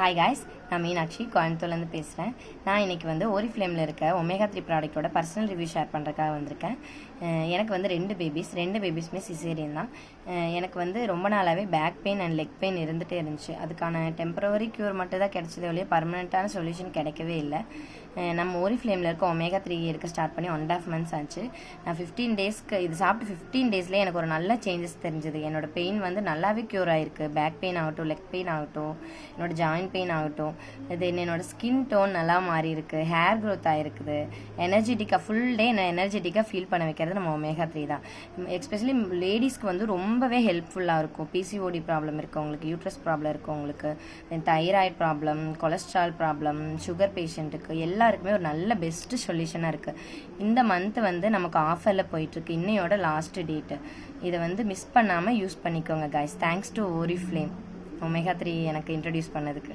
Hi guys, நான் மீனாட்சி கோயம்புத்தூர்லேருந்து பேசுகிறேன். நான் இன்றைக்கி வந்து ஓரிஃப்ளேமில் இருக்க ஒமேகா 3 ப்ராடக்ட்டோட பர்சனல் ரிவ்யூ ஷேர் பண்ணுறதுக்காக வந்திருக்கேன். எனக்கு வந்து ரெண்டு பேபிஸுமே சிசேரியன் தான். எனக்கு வந்து ரொம்ப நாளாகவே back pain and leg pain இருந்துகிட்டே இருந்துச்சு. அதுக்கான டெம்பரவரி க்யூர் மட்டும் தான் கிடைச்சதே ஒழிய பர்மனெண்ட்டான சொல்யூஷன் கிடைக்கவே இல்லை. நம்ம ஓரிஃப்ளேமில் இருக்க ஒமேகா 3 எடுக்க ஸ்டார்ட் பண்ணி 1.5 months ஆச்சு. நான் 15 டேஸ்க்கு இது சாப்பிட்டு 15 டேஸ்லேயே எனக்கு ஒரு நல்ல சேஞ்சஸ் தெரிஞ்சது. என்னோடய பெயின் வந்து நல்லாவே க்யூர் ஆகிருக்கு. பேக் பெயின் ஆகட்டும், லெக் பெயின் ஆகட்டும், என்னோடய ஜாயின்ட் பெயின் ஆகட்டும், இது என்னோடய ஸ்கின் டோன் நல்லா மாறி இருக்குது, ஹேர் க்ரோத் ஆகிருக்குது, எனர்ஜெட்டிக்காக ஃபுல் டே என்ன எனர்ஜெட்டிக்காக ஃபீல் பண்ண வைக்கிறது நம்ம ஒமேகா 3 தான். எஸ்பெஷலி லேடிஸ்க்கு வந்து ரொம்பவே ஹெல்ப்ஃபுல்லாக இருக்கும். பிசிஓடி ப்ராப்ளம் இருக்கவங்களுக்கு, யூட்ரஸ் ப்ராப்ளம் இருக்கவங்களுக்கு, thyroid problem, cholesterol problem, sugar பேஷண்ட்டுக்கு எல்லாருக்குமே ஒரு நல்ல பெஸ்ட்டு சொல்யூஷனாக இருக்குது. இந்த மந்த் வந்து நமக்கு ஆஃபரில் போயிட்டுருக்கு. இன்னையோட லாஸ்ட் டேட்டு. இதை வந்து மிஸ் பண்ணாமல் யூஸ் பண்ணிக்கோங்க guys. Thanks to Oriflame omega 3 எனக்கு இன்ட்ரடியூஸ் பண்ணதுக்கு.